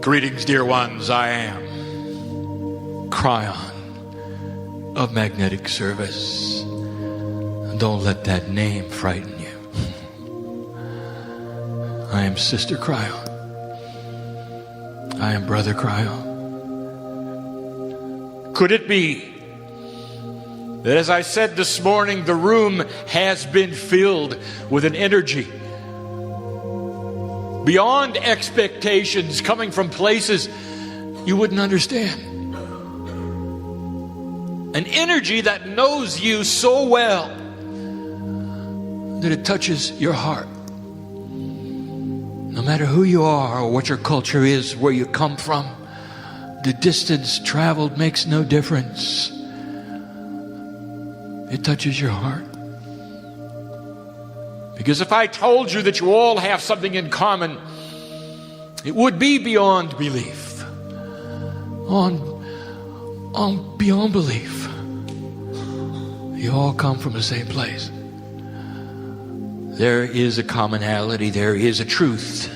Greetings, dear ones. I am Kryon of Magnetic Service. Don't let that name frighten you. I am Sister Kryon. I am Brother Kryon. Could it be that, as I said this morning, the room has been filled with an energy beyond expectations, coming from places you wouldn't understand? An energy that knows you so well that it touches your heart. No matter who you are or what your culture is, where you come from, the distance traveled makes no difference. It touches your heart. Because if I told you that you all have something in common, it would be beyond belief. Beyond belief. You all come from the same place. There is a commonality, there is a truth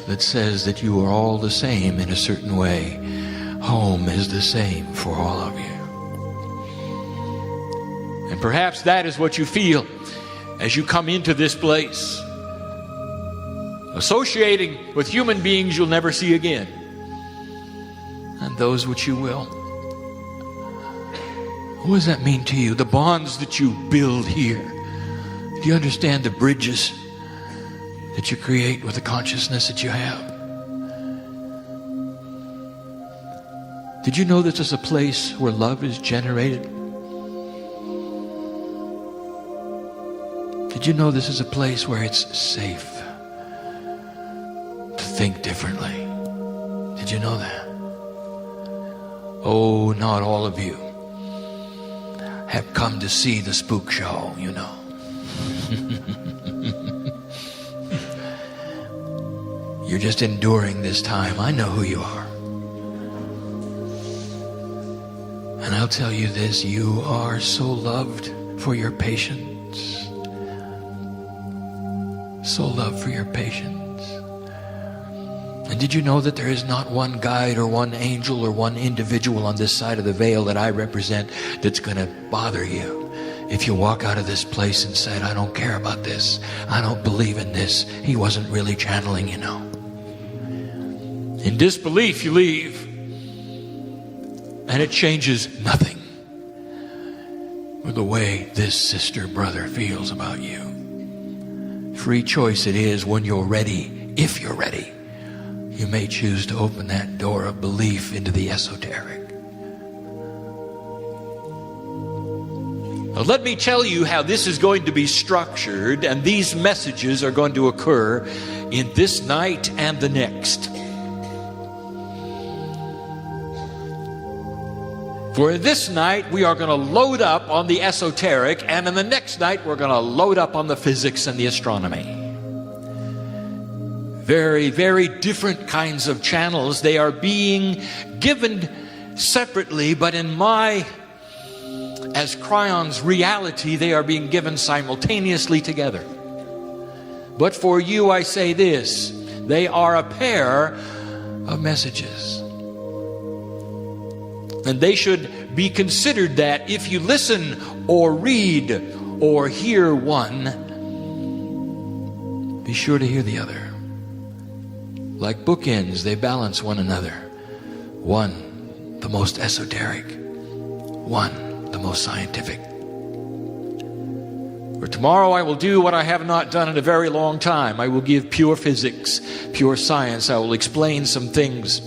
that says that you are all the same in a certain way. Home is the same for all of you. And perhaps that is what you feel as you come into this place, associating with human beings you'll never see again, and those which you will. What does that mean to you? The bonds that you build here. Do you understand the bridges that you create with the consciousness that you have? Did you know this is a place where love is generated? Did you know this is a place where it's safe to think differently? Did you know that? Oh, not all of you have come to see the spook show, you know. You're just enduring this time. I know who you are. And I'll tell you this, you are so loved for your patience. So loved for your patience. And did you know that there is not one guide or one angel or one individual on this side of the veil that I represent that's going to bother you? If you walk out of this place and said, I don't care about this, I don't believe in this, he wasn't really channeling, you know. In disbelief you leave, and it changes nothing with the way this sister brother feels about you. Free choice it is when you're ready. If you're ready, you may choose to open that door of belief into the esoteric. Now, let me tell you how this is going to be structured, and these messages are going to occur in this night and the next. For this night, we are going to load up on the esoteric, and in the next night, we're going to load up on the physics and the astronomy. Very, very different kinds of channels. They are being given separately, but in my, as Kryon's reality, they are being given simultaneously together. But for you, I say this, they are a pair of messages. And they should be considered that if you listen or read or hear one, be sure to hear the other. Like bookends, they balance one another. One, the most esoteric. One, the most scientific. For tomorrow I will do what I have not done in a very long time. I will give pure physics, pure science. I will explain some things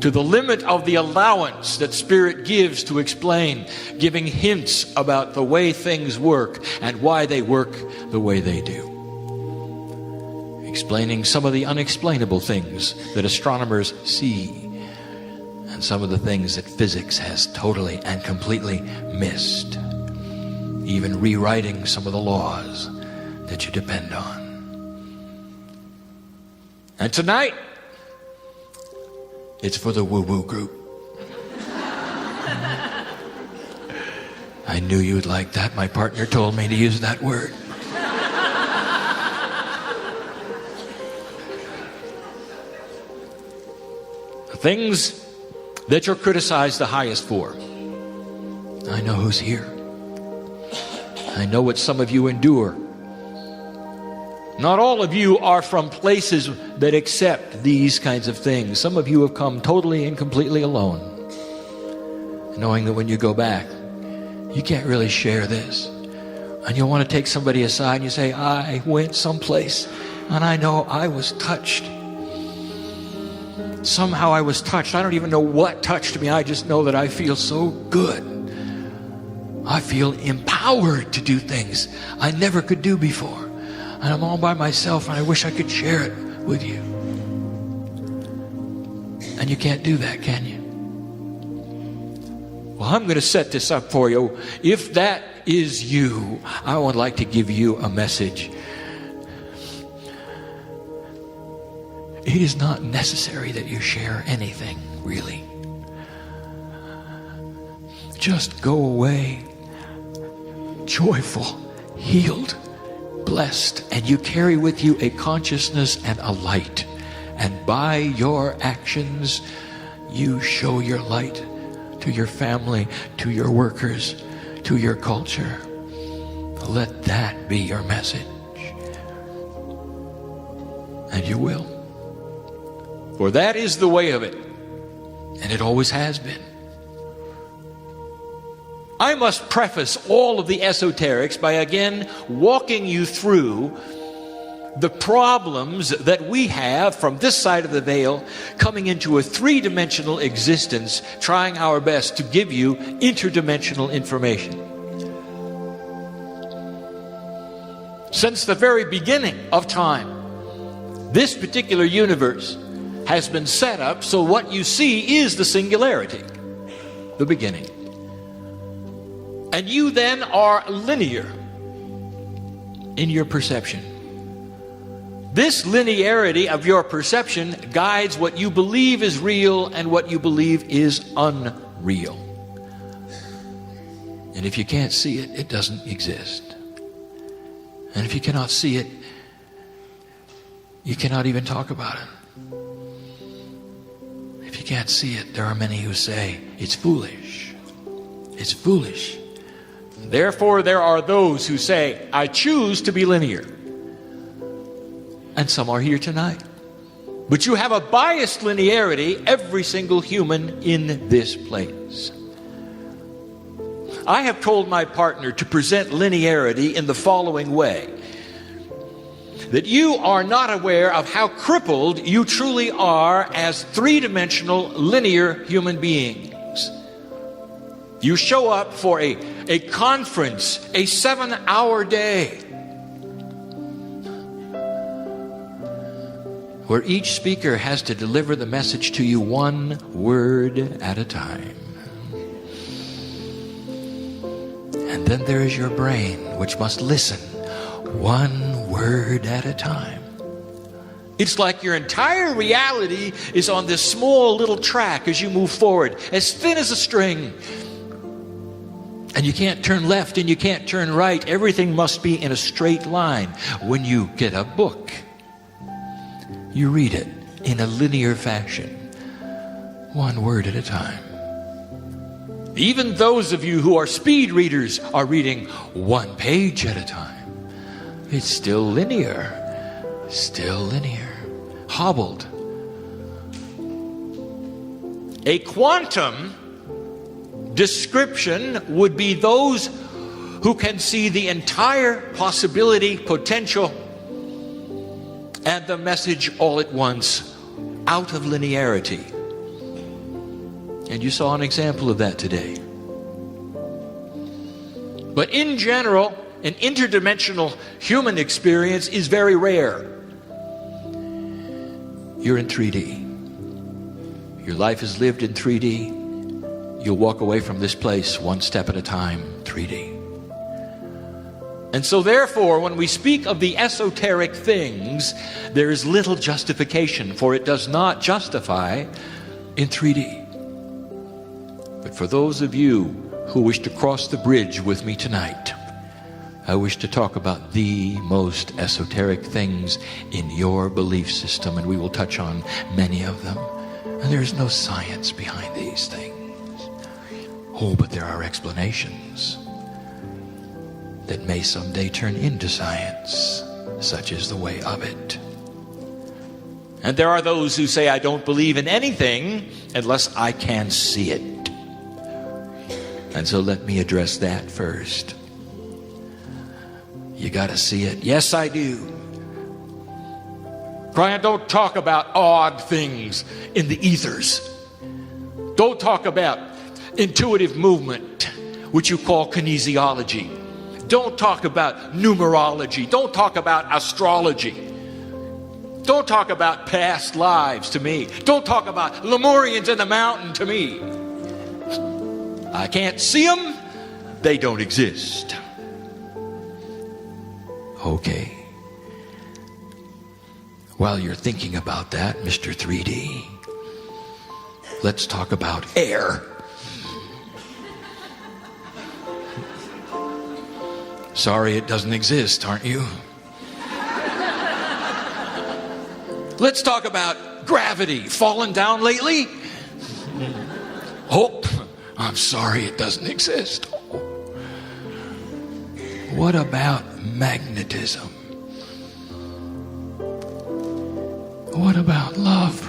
to the limit of the allowance that Spirit gives to explain, giving hints about the way things work and why they work the way they do. Explaining some of the unexplainable things that astronomers see and some of the things that physics has totally and completely missed. Even rewriting some of the laws that you depend on. And tonight, it's for the woo-woo group. I knew you would like that. My partner told me to use that word. things that you're criticized the highest for. I know who's here. I know what some of you endure. Not all of you are from places that accept these kinds of things. Some of you have come totally and completely alone, knowing that when you go back, you can't really share this. And you'll want to take somebody aside and you say, I went someplace and I know I was touched. Somehow I was touched. I don't even know what touched me. I just know that I feel so good. I feel empowered to do things I never could do before. And I'm all by myself and I wish I could share it with you. And you can't do that, can you? Well, I'm going to set this up for you. If that is you, I would like to give you a message. It is not necessary that you share anything, really. Just go away joyful, healed, blessed, and you carry with you a consciousness and a light. And by your actions, you show your light to your family, to your workers, to your culture. Let that be your message. And you will. For that is the way of it. And it always has been. I must preface all of the esoterics by again walking you through the problems that we have from this side of the veil, coming into a three-dimensional existence, trying our best to give you interdimensional information. Since the very beginning of time, this particular universe has been set up so what you see is the singularity, the beginning. And you then are linear in your perception. This linearity of your perception guides what you believe is real and what you believe is unreal. And if you can't see it, it doesn't exist. And if you cannot see it, you cannot even talk about it. If you can't see it, there are many who say, it's foolish. It's foolish. Therefore, there are those who say, I choose to be linear. And some are here tonight. But you have a biased linearity, every single human in this place. I have told my partner to present linearity in the following way. That you are not aware of how crippled you truly are as three-dimensional linear human beings. You show up for a conference, a 7-hour day, where each speaker has to deliver the message to you one word at a time. And then there is your brain, which must listen one word at a time. It's like your entire reality is on this small little track as you move forward, as thin as a string. And you can't turn left and you can't turn right. Everything must be in a straight line. When you get a book, you read it in a linear fashion, one word at a time. Even those of you who are speed readers are reading one page at a time. It's still linear, hobbled. A quantum description would be those who can see the entire possibility, potential, and the message all at once, out of linearity. And you saw an example of that today. But in general, an interdimensional human experience is very rare. You're in 3D. Your life is lived in 3D. You'll walk away from this place one step at a time, 3D. And so therefore, when we speak of the esoteric things, there is little justification, for it does not justify in 3D. But for those of you who wish to cross the bridge with me tonight, I wish to talk about the most esoteric things in your belief system, and we will touch on many of them. And there's no science behind these things. Oh, but there are explanations that may someday turn into science. Such is the way of it. And there are those who say, I don't believe in anything unless I can see it. And so let me address that first. You got to see it. Yes, I do. Kryon, don't talk about odd things in the ethers. Don't talk about intuitive movement, which you call kinesiology. Don't talk about numerology. Don't talk about astrology. Don't talk about past lives to me. Don't talk about Lemurians in the mountain to me. I can't see them. They don't exist. Okay. While you're thinking about that, Mr. 3D, let's talk about air. Sorry it doesn't exist, aren't you? Let's talk about gravity. Fallen down lately? Oh, I'm sorry it doesn't exist. What about magnetism? What about love?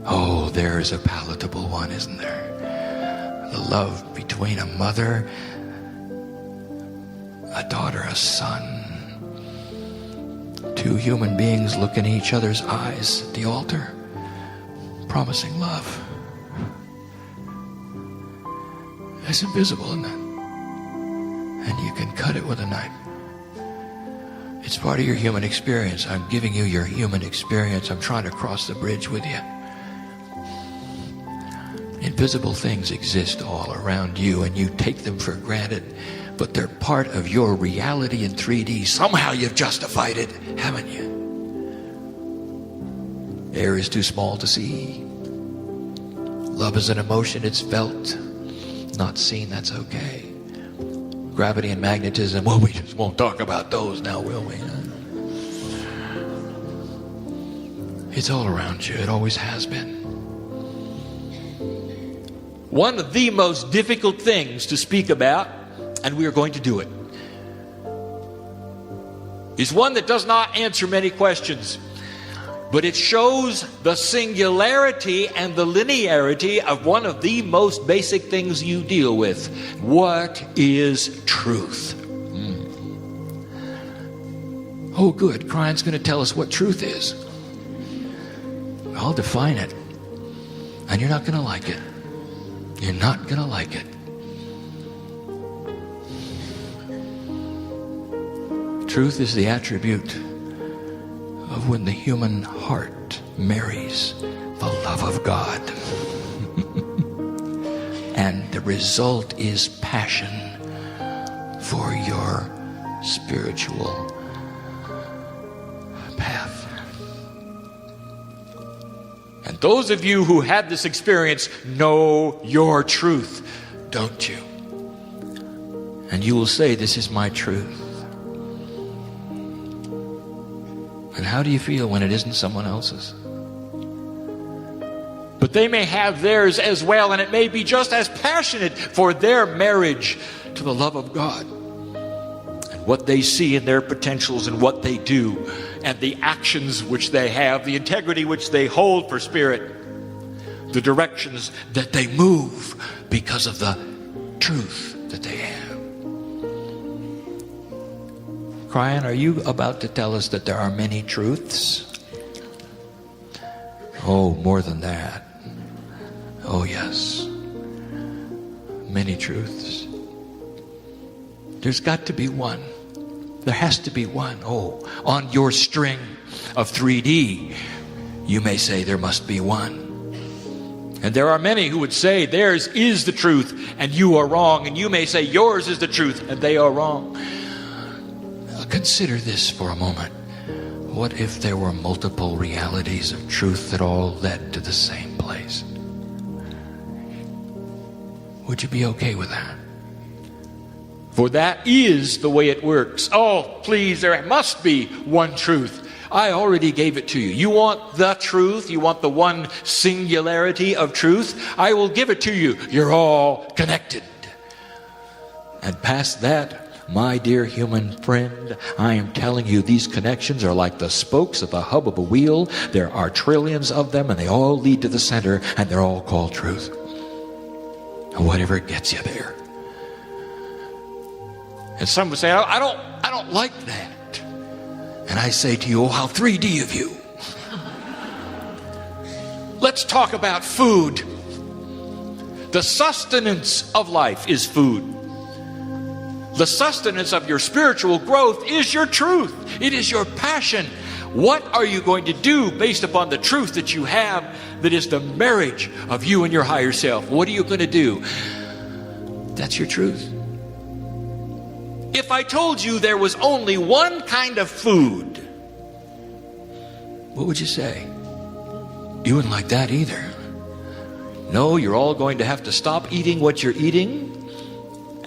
Oh, there's a palatable one, isn't there? The love between a mother, a daughter, a son. Two human beings look in each other's eyes at the altar, promising love. It's invisible, isn't it? And you can cut it with a knife. It's part of your human experience. I'm giving you your human experience. I'm trying to cross the bridge with you. Invisible things exist all around you, and you take them for granted, but they're part of your reality in 3D. Somehow you've justified it, haven't you? Air is too small to see. Love is an emotion, it's felt, not seen, that's okay. Gravity and magnetism, well, we just won't talk about those now, will we? It's all around you. It always has been. One of the most difficult things to speak about, and we are going to do it, is one that does not answer many questions, but it shows the singularity and the linearity of one of the most basic things you deal with. What is truth? Oh, good. Kryon's going to tell us what truth is. I'll define it. And you're not going to like it. You're not going to like it. Truth is the attribute of when the human heart marries the love of God. And the result is passion for your spiritual path. And those of you who had this experience know your truth, don't you? And you will say, this is my truth. And how do you feel when it isn't someone else's? But they may have theirs as well, and it may be just as passionate for their marriage to the love of God. And what they see in their potentials and what they do, and the actions which they have, the integrity which they hold for spirit, the directions that they move because of the truth that they have. Kryon, are you about to tell us that there are many truths? Oh, more than that. Oh, yes. Many truths. There's got to be one. There has to be one. Oh, on your string of 3D, you may say there must be one. And there are many who would say theirs is the truth and you are wrong. And you may say yours is the truth and they are wrong. Consider this for a moment. What if there were multiple realities of truth that all led to the same place? Would you be okay with that? For that is the way it works. Oh, please, there must be one truth. I already gave it to you. You want the truth? You want the one singularity of truth? I will give it to you. You're all connected. And past that, my dear human friend, I am telling you, these connections are like the spokes of the hub of a wheel. There are trillions of them, and they all lead to the center, and they're all called truth. And whatever gets you there. And some would say, I don't like that. And I say to you, oh, how 3D of you. Let's talk about food. The sustenance of life is food. The sustenance of your spiritual growth is your truth. It is your passion. What are you going to do based upon the truth that you have that is the marriage of you and your higher self? What are you going to do? That's your truth. If I told you there was only one kind of food, what would you say? You wouldn't like that either. No, you're all going to have to stop eating what you're eating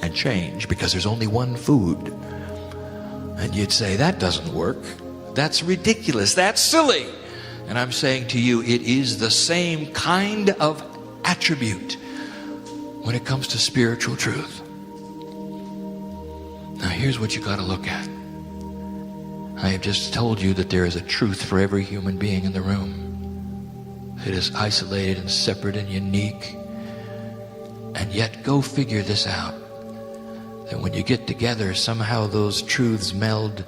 and change, because there's only one food. And you'd say, that doesn't work. That's ridiculous. That's silly. And I'm saying to you, it is the same kind of attribute when it comes to spiritual truth. Now here's what you got to look at. I have just told you that there is a truth for every human being in the room. It is isolated and separate and unique. And yet go figure this out. That when you get together, somehow those truths meld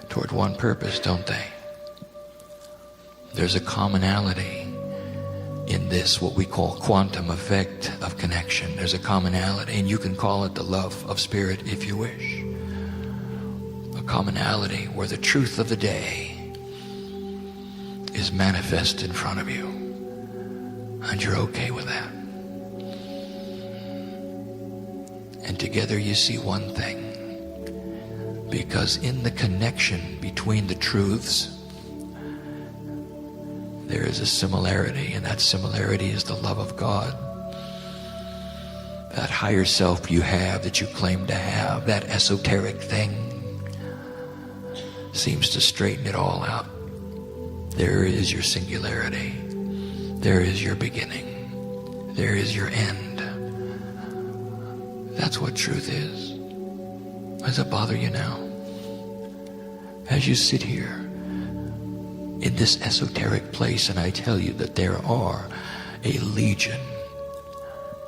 toward one purpose, don't they? There's a commonality in this, what we call quantum effect of connection. There's a commonality, and you can call it the love of spirit if you wish. A commonality where the truth of the day is manifest in front of you, and you're okay with that. And together you see one thing, because in the connection between the truths, there is a similarity, and that similarity is the love of God. That higher self you have, that you claim to have, that esoteric thing, seems to straighten it all out. There is your singularity. There is your beginning. There is your end. That's what truth is. Does it bother you now? As you sit here in this esoteric place, and I tell you that there are a legion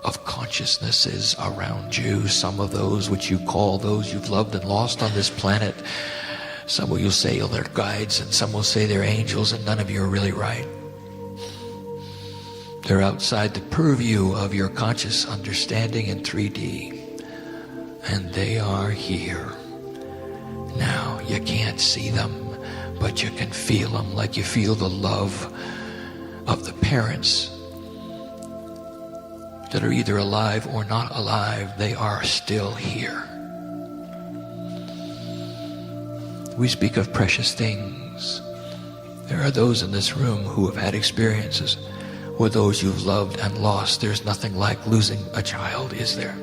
of consciousnesses around you, some of those which you call those you've loved and lost on this planet. Some will say they're guides, and some will say they're angels, and none of you are really right. They're outside the purview of your conscious understanding in 3D. And they are here. Now, you can't see them, but you can feel them, like you feel the love of the parents that are either alive or not alive. They are still here. We speak of precious things. There are those in this room who have had experiences with those you've loved and lost. There's nothing like losing a child, is there?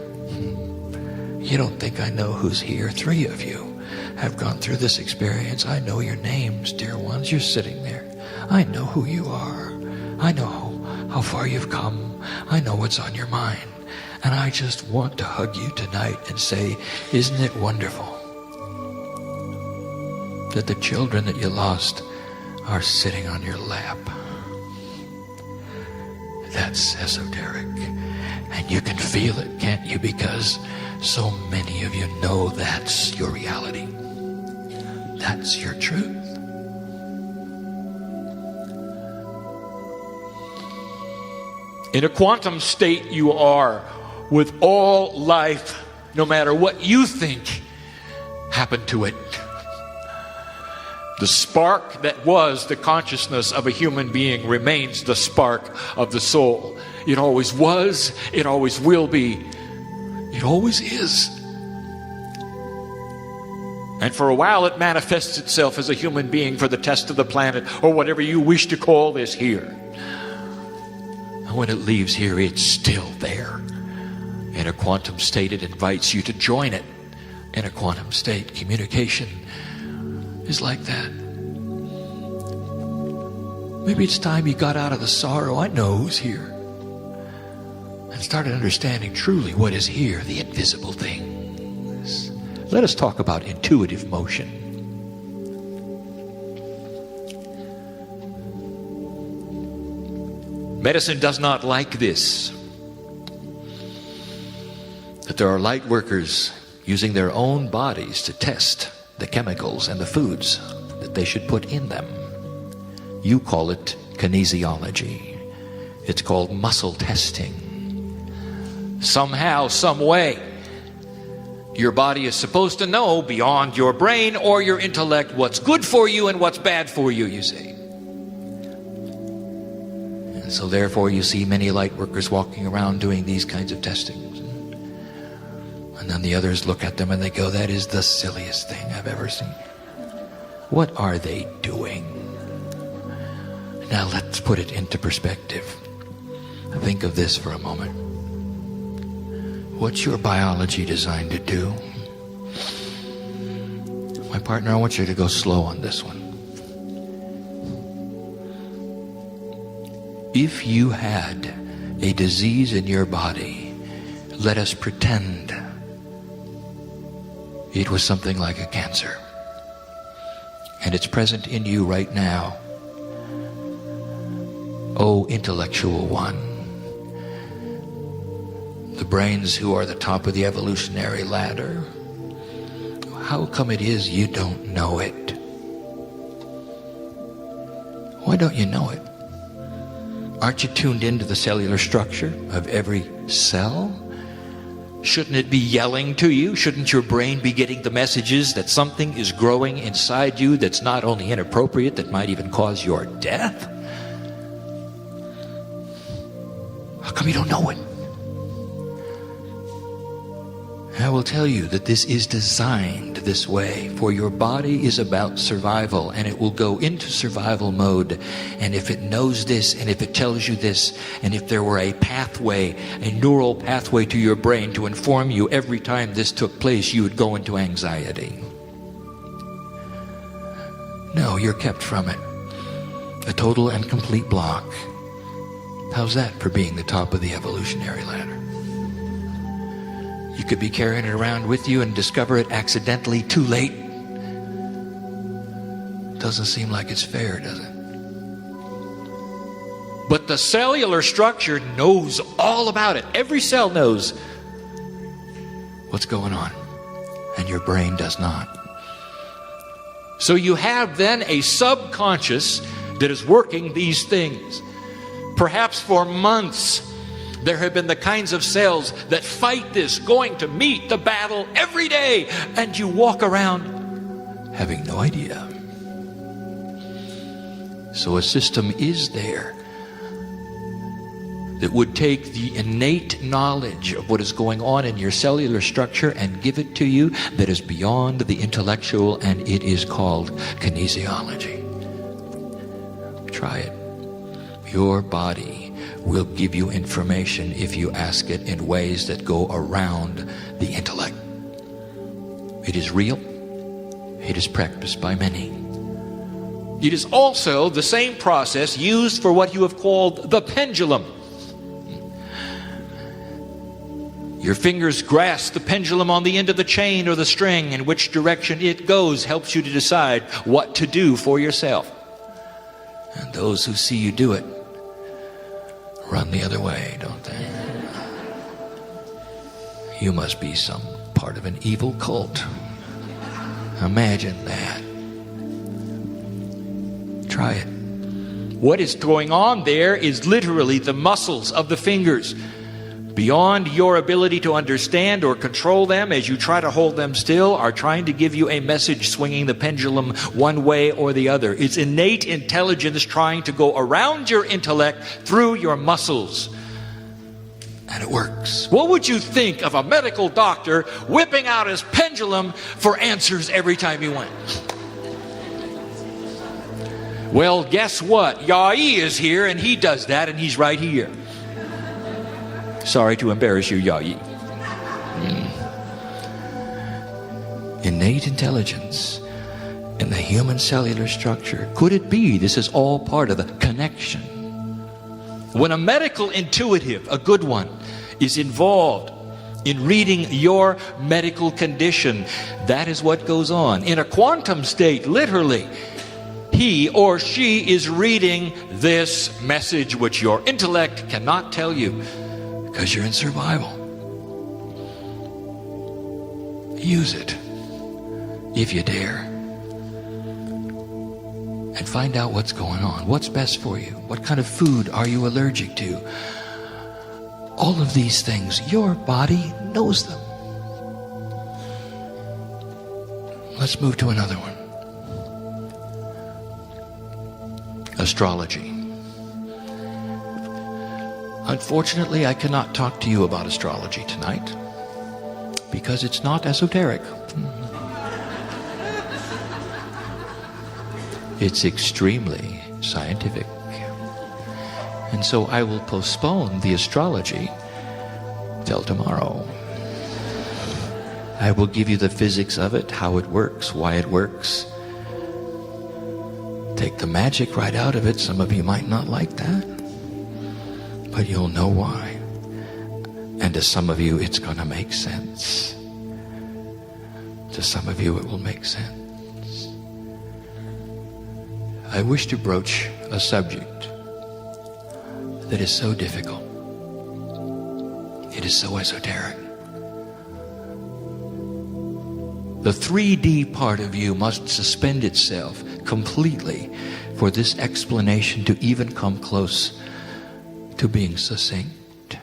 You don't think I know who's here. 3 of you have gone through this experience. I know your names, dear ones. You're sitting there. I know who you are. I know how far you've come. I know what's on your mind. And I just want to hug you tonight and say, isn't it wonderful that the children that you lost are sitting on your lap? That's esoteric. And you can feel it, can't you? Because so many of you know that's your reality. That's your truth. In a quantum state you are with all life, no matter what you think happened to it. The spark that was the consciousness of a human being remains the spark of the soul. It always was, it always will be, it always is. And for a while it manifests itself as a human being for the test of the planet, or whatever you wish to call this here. And when it leaves here, it's still there. In a quantum state, it invites you to join it. In a quantum state, communication is like that. Maybe it's time you got out of the sorrow, I know who's here, and started understanding truly what is here, the invisible things. Let us talk about intuitive motion. Medicine does not like this, that there are light workers using their own bodies to test the chemicals and the foods that they should put in them. You call it kinesiology. It's called muscle testing. Somehow, some way, your body is supposed to know beyond your brain or your intellect what's good for you and what's bad for you, you see. And so therefore you see many light workers walking around doing these kinds of testings. And then the others look at them and they go, that is the silliest thing I've ever seen. What are they doing? Now let's put it into perspective. Think of this for a moment. What's your biology designed to do? My partner, I want you to go slow on this one. If you had a disease in your body, let us pretend it was something like a cancer, and it's present in you right now. Oh, intellectual one, the brains who are the top of the evolutionary ladder, how come it is you don't know it? Why don't you know it? Aren't you tuned into the cellular structure of every cell? Shouldn't it be yelling to you? Shouldn't your brain be getting the messages that something is growing inside you that's not only inappropriate, that might even cause your death? How come you don't know it? I will tell you that this is designed this way, for your body is about survival, and it will go into survival mode. And if it knows this, and if it tells you this, and if there were a pathway, a neural pathway to your brain to inform you every time this took place, you would go into anxiety. No, you're kept from it. A total and complete block. How's that for being the top of the evolutionary ladder? You could be carrying it around with you and discover it accidentally too late. Doesn't seem like it's fair, does it? But the cellular structure knows all about it. Every cell knows what's going on, and your brain does not. So you have then a subconscious that is working these things. Perhaps for months, there have been the kinds of cells that fight this, going to meet the battle every day, and you walk around having no idea. So a system is there that would take the innate knowledge of what is going on in your cellular structure and give it to you that is beyond the intellectual, and it is called kinesiology. Try it. Your body will give you information if you ask it in ways that go around the intellect. It is real. It is practiced by many. It is also the same process used for what you have called the pendulum. Your fingers grasp the pendulum on the end of the chain or the string, and which direction it goes helps you to decide what to do for yourself. And those who see you do it run the other way, don't they? You must be some part of an evil cult. Imagine that. Try it. What is going on there is literally the muscles of the fingers. Beyond your ability to understand or control them, as you try to hold them still, are trying to give you a message swinging the pendulum one way or the other. It's innate intelligence trying to go around your intellect through your muscles. And it works. What would you think of a medical doctor whipping out his pendulum for answers every time he went? Well, guess what? Yai is here, and he does that, and he's right here. Sorry to embarrass you, Yai. Innate intelligence in the human cellular structure. Could it be this is all part of the connection. When a medical intuitive, a good one, is involved in reading your medical condition, that is what goes on. In a quantum state, literally, he or she is reading this message which your intellect cannot tell you because you're in survival. Use it if you dare. And find out what's going on. What's best for you? What kind of food are you allergic to? All of these things, your body knows them. Let's move to another one. Astrology. Unfortunately, I cannot talk to you about astrology tonight because it's not esoteric. It's extremely scientific. And so I will postpone the astrology till tomorrow. I will give you the physics of it, how it works, why it works. Take the magic right out of it. Some of you might not like that, but you'll know why. And to some of you, it's going to make sense. To some of you, it will make sense. I wish to broach a subject that is so difficult. It is so esoteric. The 3D part of you must suspend itself completely for this explanation to even come close to being succinct.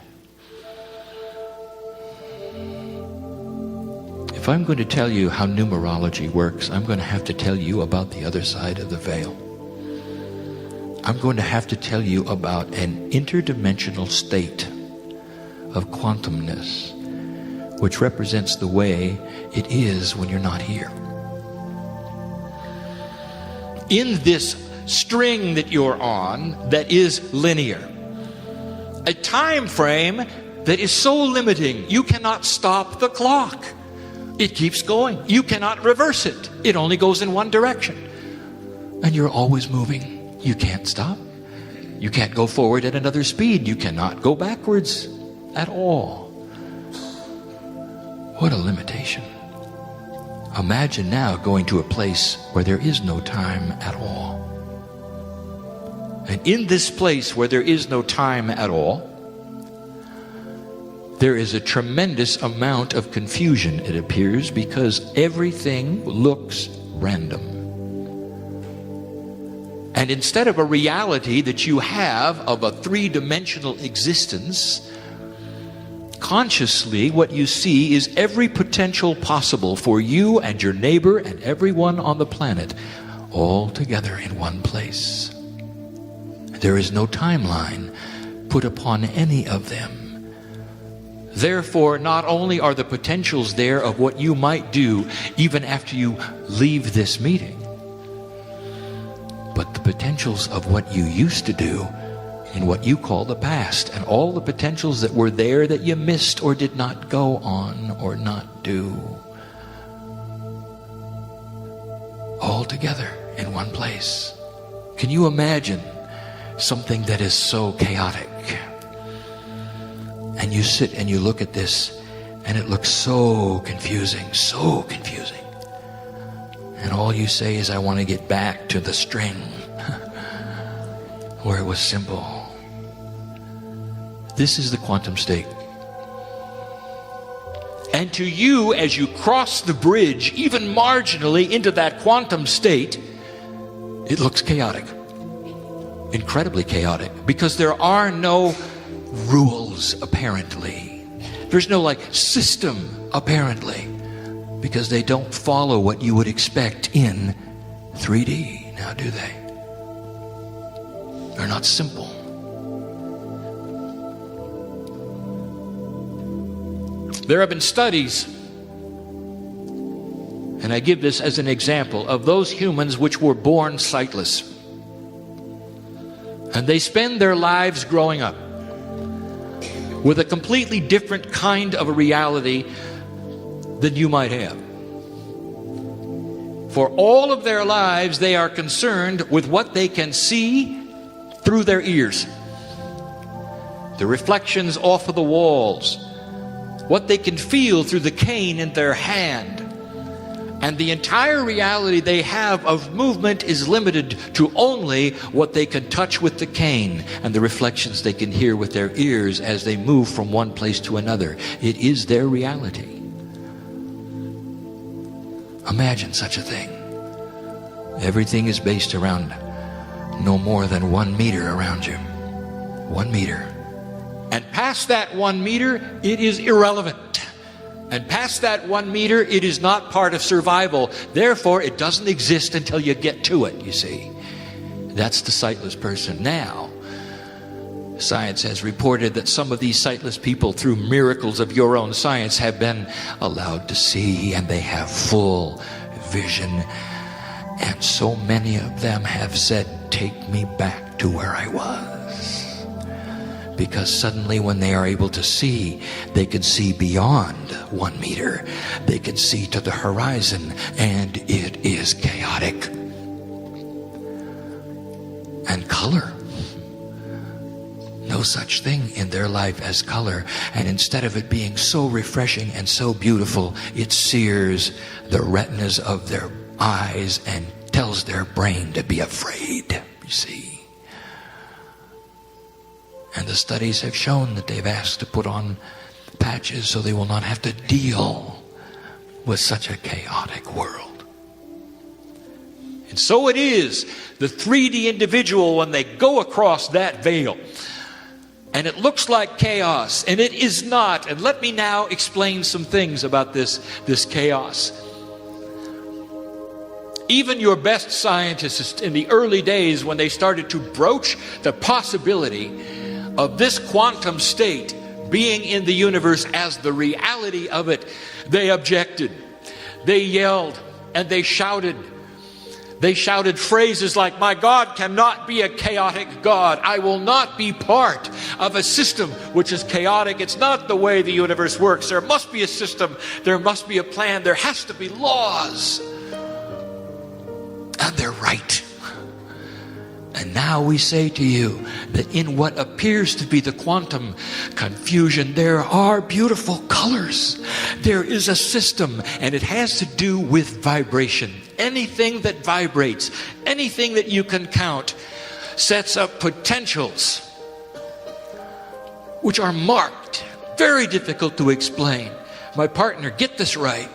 If I'm going to tell you how numerology works, I'm going to have to tell you about the other side of the veil. I'm going to have to tell you about an interdimensional state of quantumness, which represents the way it is when you're not here. In this string that you're on that is linear, a time frame that is so limiting, you cannot stop the clock. It keeps going. You cannot reverse it. It only goes in one direction. And you're always moving. You can't stop. You can't go forward at another speed. You cannot go backwards at all. What a limitation. Imagine now going to a place where there is no time at all. And in this place where there is no time at all, there is a tremendous amount of confusion, it appears, because everything looks random. And instead of a reality that you have of a three-dimensional existence, consciously what you see is every potential possible for you and your neighbor and everyone on the planet, all together in one place. There is no timeline put upon any of them. Therefore, not only are the potentials there of what you might do even after you leave this meeting, but the potentials of what you used to do in what you call the past, and all the potentials that were there that you missed or did not go on or not do, all together in one place. Can you imagine something that is so chaotic? And you sit and you look at this and it looks so confusing, so confusing. And all you say is, I want to get back to the string where it was simple. This is the quantum state. And to you, as you cross the bridge, even marginally into that quantum state, it looks chaotic. Incredibly chaotic. Because there are no rules, apparently. There's no system, apparently. Because they don't follow what you would expect in 3D. Now, do they? They're not simple. There have been studies, and I give this as an example, of those humans which were born sightless. And they spend their lives growing up with a completely different kind of a reality than you might have. For all of their lives, they are concerned with what they can see through their ears. The reflections off of the walls. What they can feel through the cane in their hand. And the entire reality they have of movement is limited to only what they can touch with the cane and the reflections they can hear with their ears as they move from one place to another. It is their reality. Imagine such a thing. Everything is based around no more than 1 meter around you. 1 meter. And past that 1 meter, it is irrelevant. And past that 1 meter, it is not part of survival. Therefore, it doesn't exist until you get to it, you see. That's the sightless person. Now, science has reported that some of these sightless people, through miracles of your own science, have been allowed to see, and they have full vision. And so many of them have said, take me back to where I was. Because suddenly when they are able to see, they can see beyond 1 meter. They can see to the horizon, and it is chaotic. And color. No such thing in their life as color. And instead of it being so refreshing and so beautiful, it sears the retinas of their eyes and tells their brain to be afraid, you see. And the studies have shown that they've asked to put on patches so they will not have to deal with such a chaotic world. And so it is, the 3D individual, when they go across that veil, and it looks like chaos, and it is not. And let me now explain some things about this chaos. Even your best scientists in the early days, when they started to broach the possibility of this quantum state being in the universe as the reality of it, they objected. They yelled and they shouted. They shouted phrases like, my God cannot be a chaotic God. I will not be part of a system which is chaotic. It's not the way the universe works. There must be a system. There must be a plan. There has to be laws. And they're right. And now we say to you that in what appears to be the quantum confusion, there are beautiful colors. There is a system, and it has to do with vibration. Anything that vibrates, anything that you can count, sets up potentials which are marked, very difficult to explain. My partner, get this right.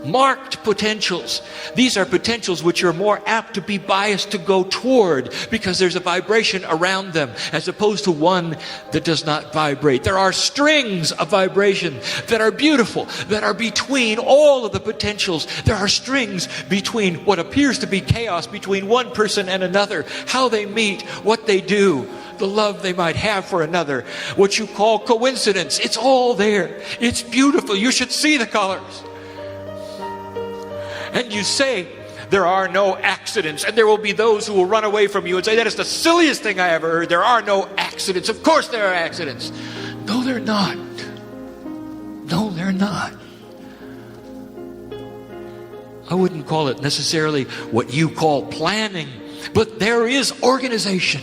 Marked potentials. These are potentials which are more apt to be biased to go toward because there's a vibration around them as opposed to one that does not vibrate. There are strings of vibration that are beautiful, that are between all of the potentials. There are strings between what appears to be chaos between one person and another, how they meet, what they do, the love they might have for another, what you call coincidence. It's all there. It's beautiful. You should see the colors. And you say, there are no accidents. And there will be those who will run away from you and say, that is the silliest thing I ever heard. There are no accidents. Of course there are accidents. No, they're not. No, they're not. I wouldn't call it necessarily what you call planning, but there is organization.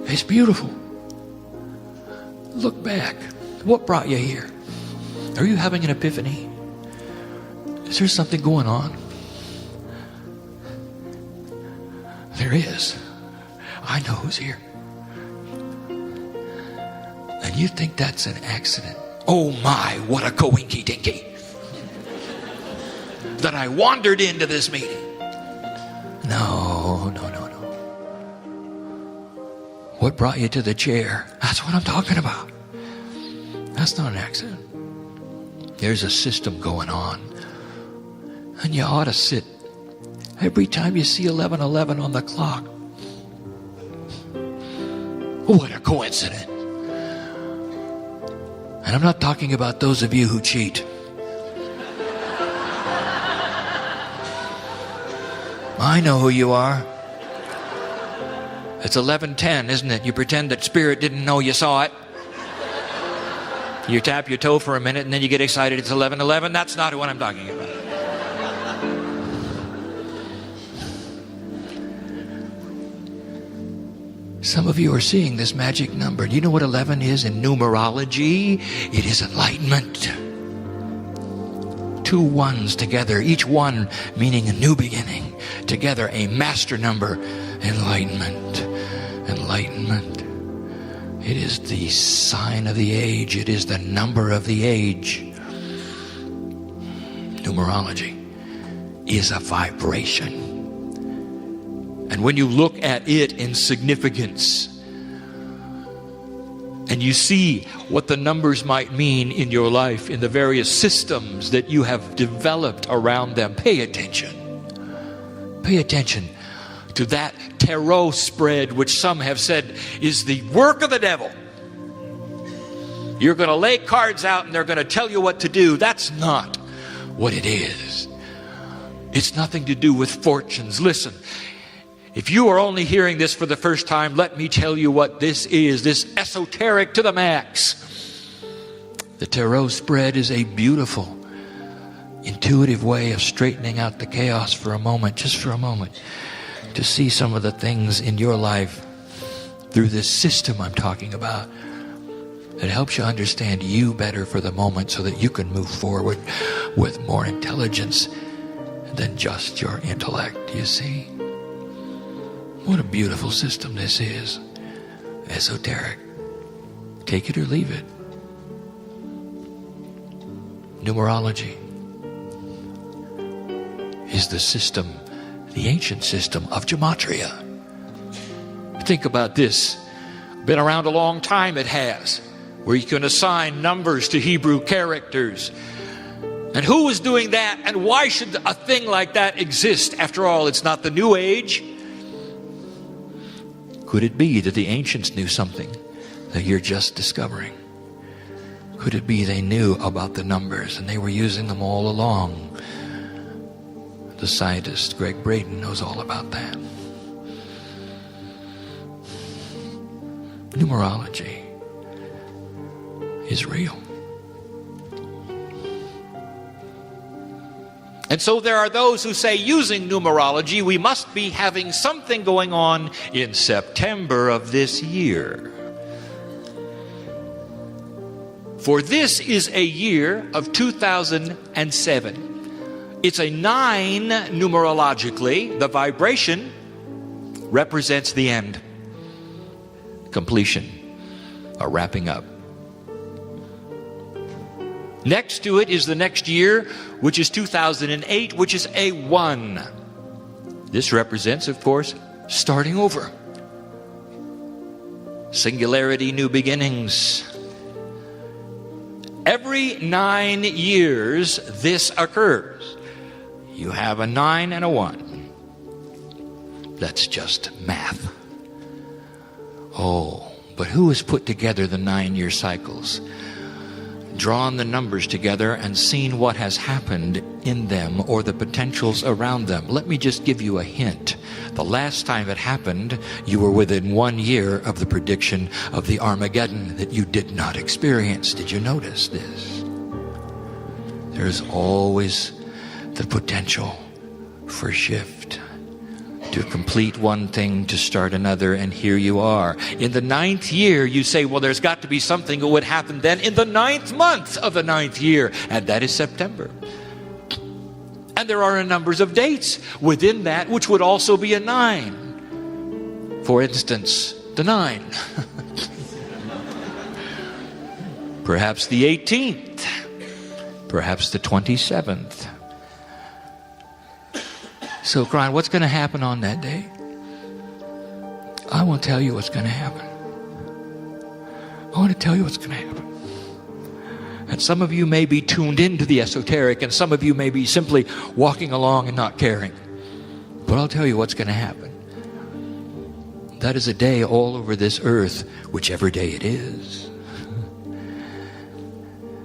It's beautiful. Look back. What brought you here? Are you having an epiphany? Is there something going on? There is. I know who's here. And you think that's an accident? Oh my, what a coinky dinky. That I wandered into this meeting. No. What brought you to the chair? That's what I'm talking about. That's not an accident. There's a system going on. And you ought to sit every time you see 11:11 on the clock. What a coincidence. And I'm not talking about those of you who cheat. I know who you are. It's 11:10, isn't it? You pretend that spirit didn't know you saw it. You tap your toe for a minute and then you get excited. It's 11:11. That's not what I'm talking about. Some of you are seeing this magic number. Do you know what 11 is in numerology? It is enlightenment. 2 ones together, each one meaning a new beginning. Together, a master number, enlightenment. Enlightenment. It is the sign of the age. It is the number of the age. Numerology is a vibration. And when you look at it in significance, and you see what the numbers might mean in your life, in the various systems that you have developed around them, pay attention. Pay attention to that tarot spread, which some have said is the work of the devil. You're going to lay cards out and they're going to tell you what to do. That's not what it is. It's nothing to do with fortunes. Listen, if you are only hearing this for the first time, let me tell you what this is. This esoteric to the max. The tarot spread is a beautiful, intuitive way of straightening out the chaos for a moment, just for a moment, to see some of the things in your life through this system I'm talking about. It helps you understand you better for the moment so that you can move forward with more intelligence than just your intellect, you see. What a beautiful system this is. Esoteric. Take it or leave it. Numerology is the system, the ancient system of gematria. Think about this. Been around a long time, it has, where you can assign numbers to Hebrew characters. And who was doing that, and why should a thing like that exist? After all, it's not the New Age. Could it be that the ancients knew something that you're just discovering? Could it be they knew about the numbers and they were using them all along? The scientist Greg Braden knows all about that. Numerology is real. And so there are those who say, using numerology, we must be having something going on in September of this year. For this is a year of 2007. It's a 9 numerologically. The vibration represents the end, completion, a wrapping up. Next to it is the next year, which is 2008, which is a 1. This represents, of course, starting over. Singularity, new beginnings. Every 9 years, this occurs. You have a 9 and a 1. That's just math. Oh, but who has put together the 9-year cycles? Drawn the numbers together and seen what has happened in them or the potentials around them. Let me just give you a hint. The last time it happened, you were within 1 year of the prediction of the Armageddon that you did not experience. Did you notice this? There's always the potential for shift. To complete one thing, to start another, and here you are. In the 9th year, you say, well, there's got to be something that would happen then in the 9th month of the 9th year, and that is September. And there are a number of dates within that which would also be a 9. For instance, the 9. Perhaps the 18th. Perhaps the 27th. So, Kryon, what's going to happen on that day? I won't tell you what's going to happen. I want to tell you what's going to happen. And some of you may be tuned into the esoteric, and some of you may be simply walking along and not caring. But I'll tell you what's going to happen. That is a day all over this earth, whichever day it is,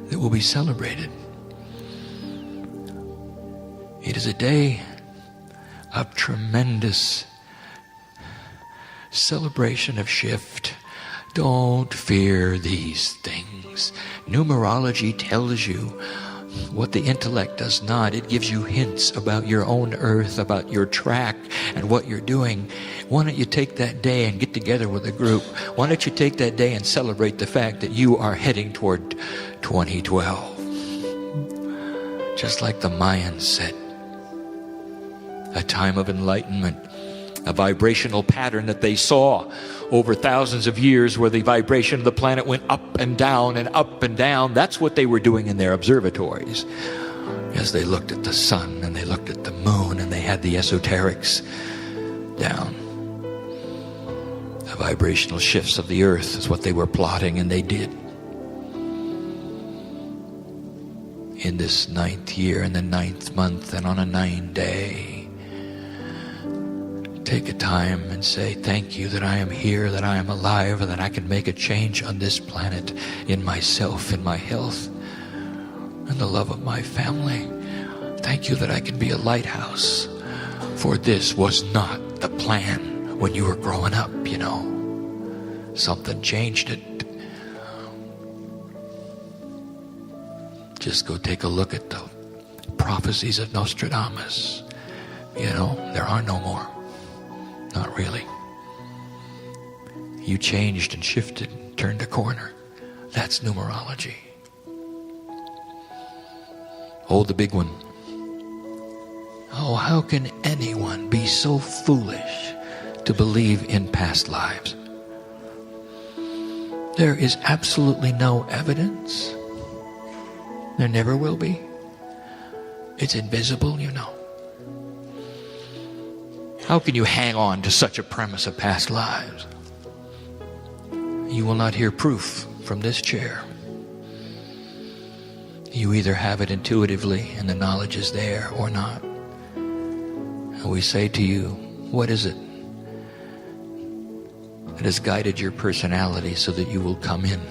that will be celebrated. It is a day of tremendous celebration of shift. Don't fear these things. Numerology tells you what the intellect does not. It gives you hints about your own earth, about your track and what you're doing. Why don't you take that day and get together with a group? Why don't you take that day and celebrate the fact that you are heading toward 2012? Just like the Mayans said, a time of enlightenment, a vibrational pattern that they saw over thousands of years where the vibration of the planet went up and down and up and down. That's what they were doing in their observatories as they looked at the sun and they looked at the moon and they had the esoterics down. The vibrational shifts of the earth is what they were plotting, and they did. In this 9th year, in the 9th month, and on a 9-day, take a time and say, thank you that I am here, that I am alive, and that I can make a change on this planet, in myself, in my health, and the love of my family. Thank you that I can be a lighthouse, for this was not the plan when you were growing up, you know. Something changed it. Just go take a look at the prophecies of Nostradamus. You know, there are no more. Not really. You changed and shifted and turned a corner. That's numerology. Oh, the big one. Oh, how can anyone be so foolish to believe in past lives? There is absolutely no evidence. There never will be. It's invisible, you know. How can you hang on to such a premise of past lives? You will not hear proof from this chair. You either have it intuitively and the knowledge is there or not. And we say to you, what is it that has guided your personality so that you will come in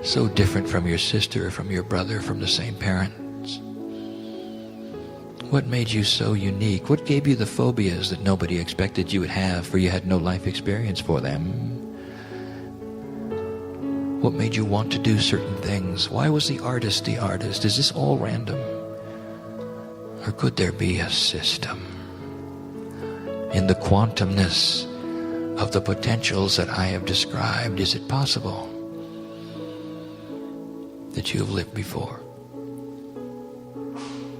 so different from your sister, from your brother, from the same parents? What made you so unique? What gave you the phobias that nobody expected you would have, for you had no life experience for them? What made you want to do certain things? Why was the artist the artist? Is this all random? Or could there be a system? In the quantumness of the potentials that I have described, is it possible that you have lived before?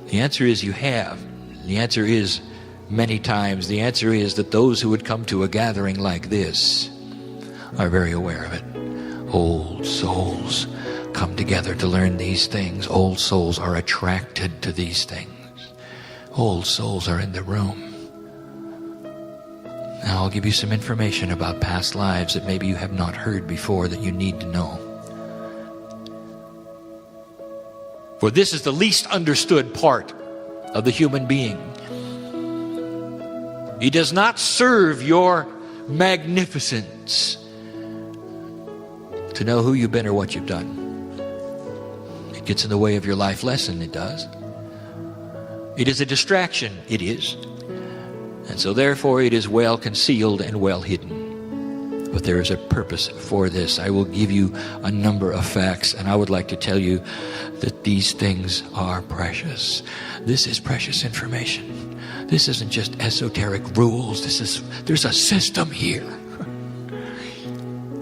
The answer is you have. The answer is many times. The answer is that those who would come to a gathering like this are very aware of it. Old souls come together to learn these things. Old souls are attracted to these things. Old souls are in the room. Now I'll give you some information about past lives that maybe you have not heard before that you need to know. For this is the least understood part of the human being. He does not serve your magnificence to know who you've been or what you've done. It gets in the way of your life lesson, it does. It is a distraction, it is. And so therefore it is well concealed and well hidden. But there is a purpose for this. I will give you a number of facts, and I would like to tell you that these things are precious. This is precious information. This isn't just esoteric rules. There's a system here.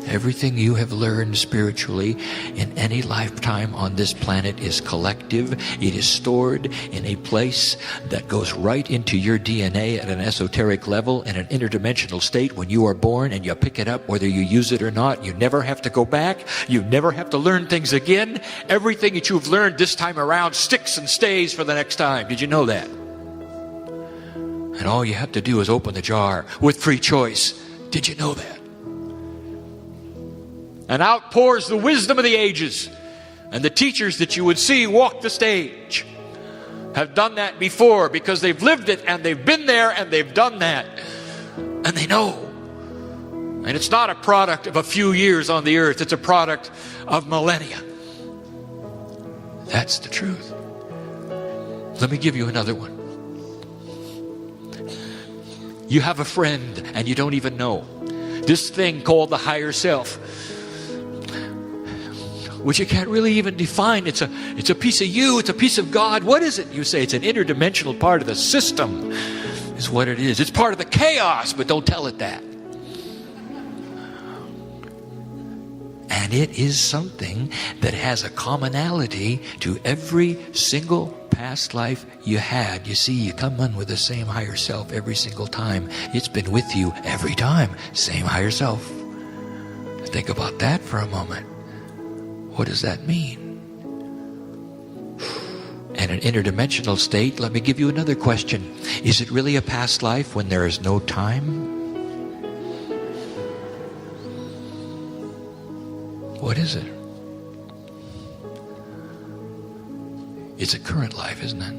Everything you have learned spiritually in any lifetime on this planet is collective. It is stored in a place that goes right into your DNA at an esoteric level in an interdimensional state when you are born, and you pick it up whether you use it or not. You never have to go back. You never have to learn things again. Everything that you've learned this time around sticks and stays for the next time. Did you know that? And all you have to do is open the jar with free choice. Did you know that? And out pours the wisdom of the ages. And the teachers that you would see walk the stage have done that before, because they've lived it and they've been there and they've done that. And they know. And it's not a product of a few years on the earth. It's a product of millennia. That's the truth. Let me give you another one. You have a friend and you don't even know. This thing called the higher self. which you can't really even define. It's a piece of you. It's a piece of God. What is it? You say it's an interdimensional part of the system is what it is. It's part of the chaos, but don't tell it that. And it is something that has a commonality to every single past life you had. You see, you come in with the same higher self every single time. It's been with you every time. Same higher self. Think about that for a moment. What does that mean? And an interdimensional state, let me give you another question. Is it really a past life when there is no time? What is it? It's a current life, isn't it?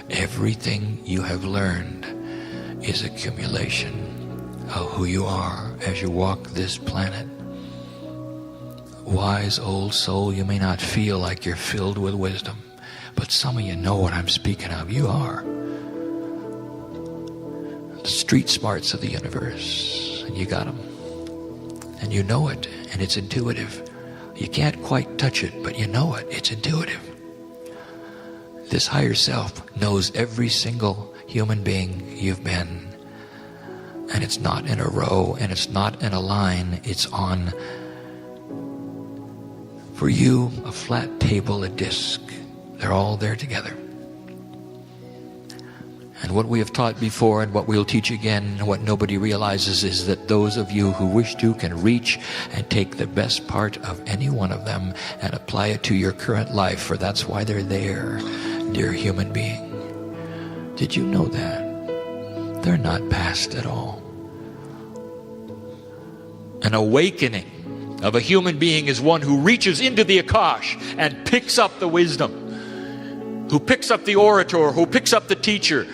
Everything you have learned is accumulation of who you are as you walk this planet. Wise old soul, you may not feel like you're filled with wisdom, but some of you know what I'm speaking of. You are. The street smarts of the universe, and you got them. And you know it, and it's intuitive. You can't quite touch it, but you know it. It's intuitive. This higher self knows every single human being you've been. And it's not in a row, and it's not in a line. It's on, for you, a flat table, a disc. They're all there together. And what we have taught before and what we'll teach again and what nobody realizes is that those of you who wish to can reach and take the best part of any one of them and apply it to your current life, for that's why they're there, dear human being. Did you know that? They're not past at all. An awakening of a human being is one who reaches into the Akash and picks up the wisdom, who picks up the orator, who picks up the teacher,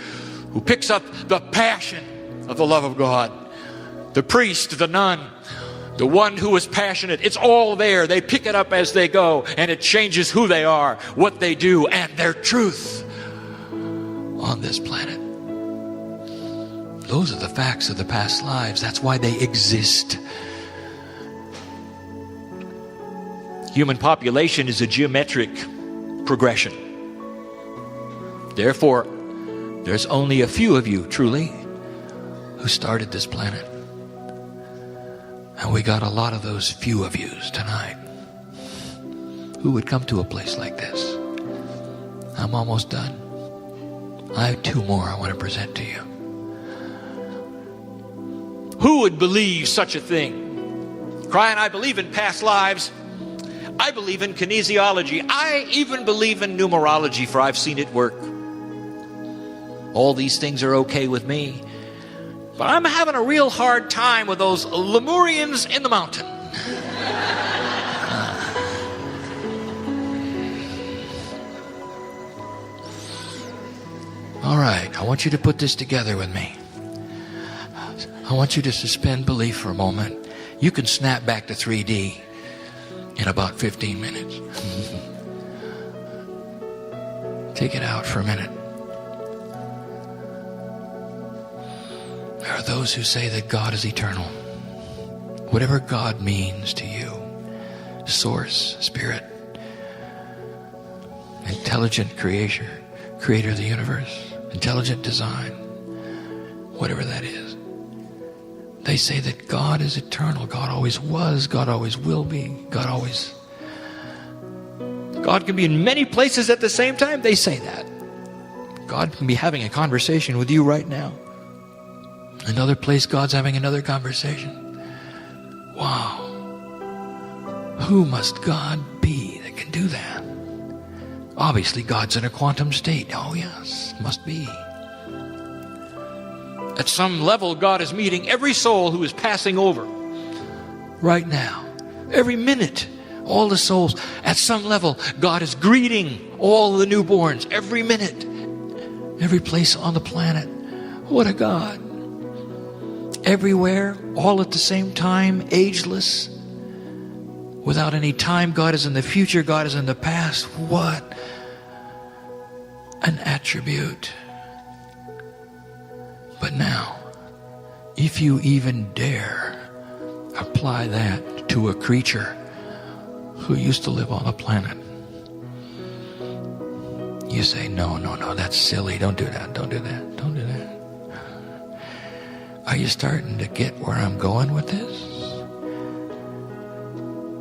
who picks up the passion of the love of God, the priest, the nun, the one who is passionate. It's all there. They pick it up as they go, and it changes who they are, what they do, and their truth on this planet. Those are the facts of the past lives. That's why they exist. Human population is a geometric progression. Therefore, there's only a few of you, truly, who started this planet. And we got a lot of those few of yous tonight who would come to a place like this. I'm almost done. I have two more I want to present to you. Who would believe such a thing? Kryon, I believe in past lives. I believe in kinesiology. I even believe in numerology, for I've seen it work. All these things are okay with me. But I'm having a real hard time with those Lemurians in the mountain. All right, I want you to put this together with me. I want you to suspend belief for a moment. You can snap back to 3D in about 15 minutes. Take it out for a minute. There are those who say that God is eternal. Whatever God means to you, source, spirit, intelligent creator of the universe, intelligent design, whatever that is. They say that God is eternal. God always was. God always will be. God can be in many places at the same time. They say that. God can be having a conversation with you right now. Another place, God's having another conversation. Wow. Who must God be that can do that? Obviously, God's in a quantum state. Oh, yes, must be. At some level, God is meeting every soul who is passing over right now. Every minute, all the souls. At some level, God is greeting all the newborns every minute. Every place on the planet. What a God. Everywhere, all at the same time, ageless, without any time. God is in the future, God is in the past. What an attribute. But now, if you even dare apply that to a creature who used to live on the planet. You say, no, that's silly. Don't do that. Don't do that. Don't do that. Are you starting to get where I'm going with this?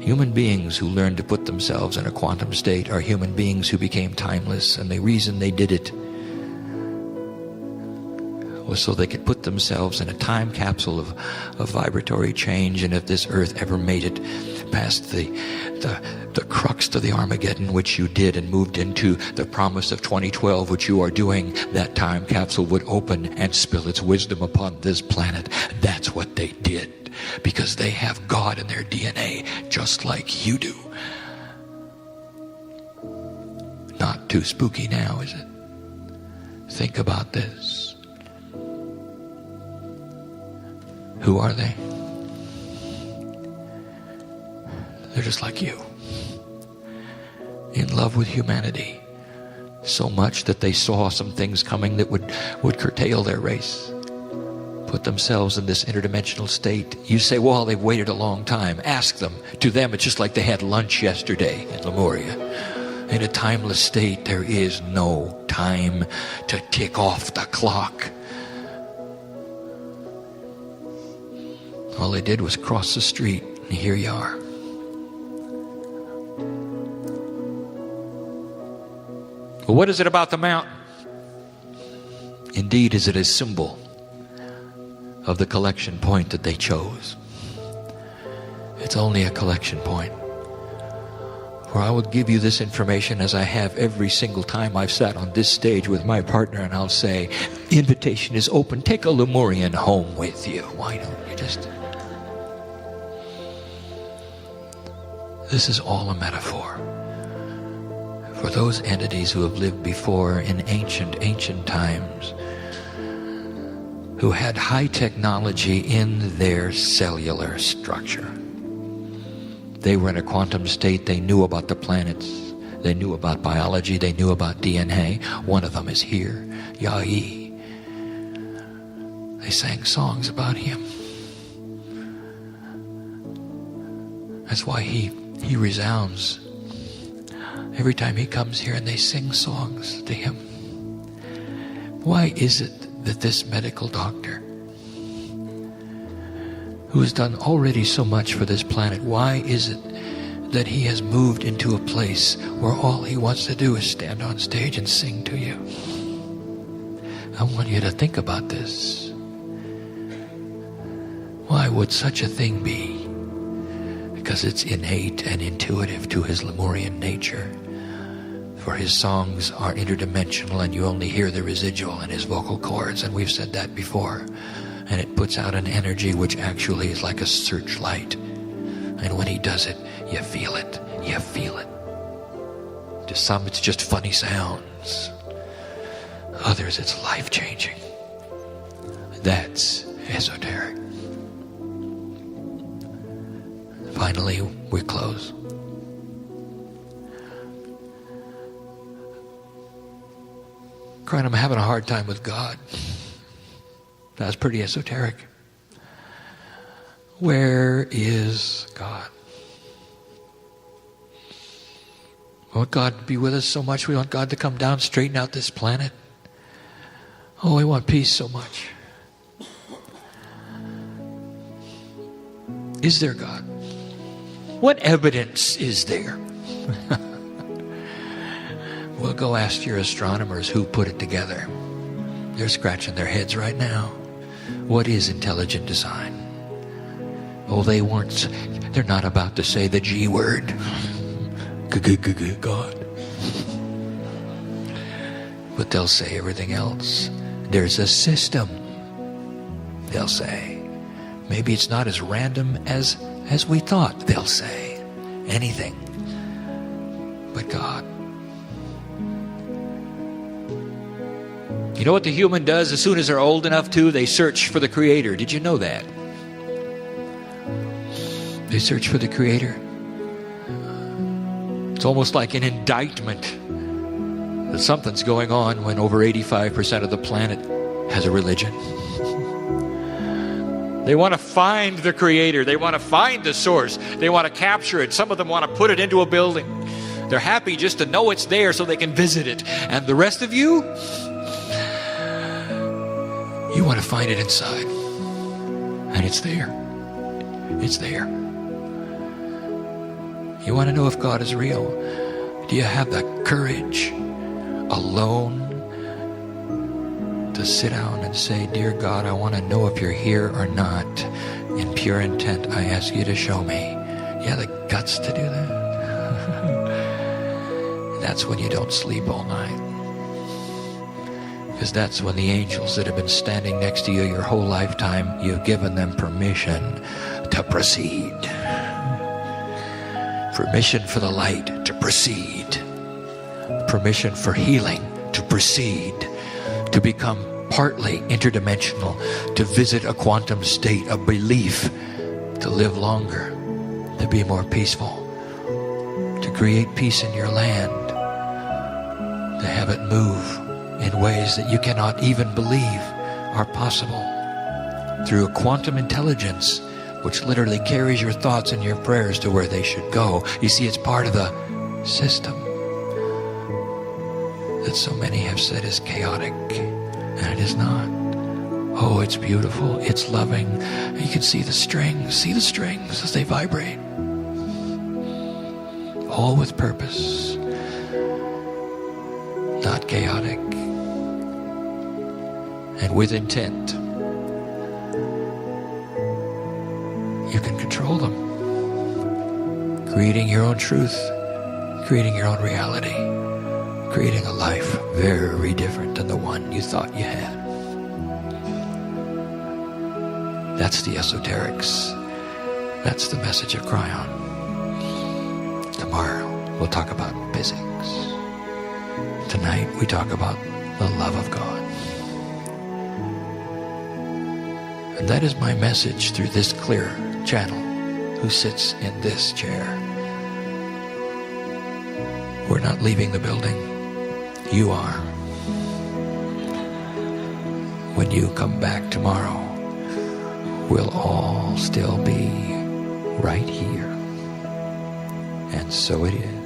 Human beings who learned to put themselves in a quantum state are human beings who became timeless, and the reason they did it was so they could put themselves in a time capsule of vibratory change, and if this earth ever made it past the crux to the Armageddon, which you did, and moved into the promise of 2012, which you are doing, that time capsule would open and spill its wisdom upon this planet. That's what they did, because they have God in their DNA, just like you do. Not too spooky now, is it? Think about this. Who are they? They're just like you. In love with humanity. So much that they saw some things coming that would curtail their race. Put themselves in this interdimensional state. You say, well, they've waited a long time. Ask them. To them, it's just like they had lunch yesterday in Lemuria. In a timeless state, there is no time to tick off the clock. All they did was cross the street, and here you are. Well, what is it about the mountain? Indeed, is it a symbol of the collection point that they chose? It's only a collection point. For I will give you this information as I have every single time I've sat on this stage with my partner, and I'll say, the invitation is open. Take a Lemurian home with you. Why don't you just... This is all a metaphor for those entities who have lived before in ancient times, who had high technology in their cellular structure. They were in a quantum state. They knew about the planets. They knew about biology. They knew about DNA. One of them is here, Yahi. They sang songs about him. That's why he resounds every time he comes here, and they sing songs to him. Why is it that this medical doctor, who has done already so much for this planet, why is it that he has moved into a place where all he wants to do is stand on stage and sing to you? I want you to think about this. Why would such a thing be? Because it's innate and intuitive to his Lemurian nature. For his songs are interdimensional, and you only hear the residual in his vocal cords, and we've said that before. And it puts out an energy which actually is like a searchlight. And when he does it, you feel it. You feel it. To some, it's just funny sounds. Others, it's life-changing. That's esoteric. Finally, we close. Kryon, I'm having a hard time with God. That's pretty esoteric. Where is God? We want God to be with us so much. We want God to come down, straighten out this planet. Oh, we want peace so much. Is there God? What evidence is there? Well, go ask your astronomers who put it together. They're scratching their heads right now. What is intelligent design? Oh, they're not about to say the G word. God. But they'll say everything else. There's a system, they'll say. Maybe it's not as random as we thought, they'll say. Anything but God. You know what the human does as soon as they're old enough to? They search for the Creator. Did you know that? They search for the Creator. It's almost like an indictment that something's going on when over 85% of the planet has a religion. They want to find the Creator. They want to find the source. They want to capture it. Some of them want to put it into a building. They're happy just to know it's there so they can visit it. And the rest of you, you want to find it inside. And it's there. It's there. You want to know if God is real? Do you have the courage alone to sit down and say, "Dear God, I want to know if you're here or not. In pure intent, I ask you to show me." You have the guts to do that? That's when you don't sleep all night. Because that's when the angels that have been standing next to you your whole lifetime, you've given them permission to proceed. Permission for the light to proceed. Permission for healing to proceed. To become partly interdimensional. To visit a quantum state of belief. To live longer. To be more peaceful. To create peace in your land. To have it move in ways that you cannot even believe are possible. Through a quantum intelligence which literally carries your thoughts and your prayers to where they should go. You see, it's part of the system that so many have said is chaotic, and it is not. Oh, it's beautiful, it's loving. You can see the strings as they vibrate. All with purpose, not chaotic, and with intent. You can control them. Creating your own truth, creating your own reality, creating a life very different than the one you thought you had. That's the Esoterics. That's the message of Kryon. Tomorrow we'll talk about physics. Tonight we talk about the love of God. And that is my message through this clear channel who sits in this chair. We're not leaving the building. You are. When you come back tomorrow, we'll all still be right here. And so it is.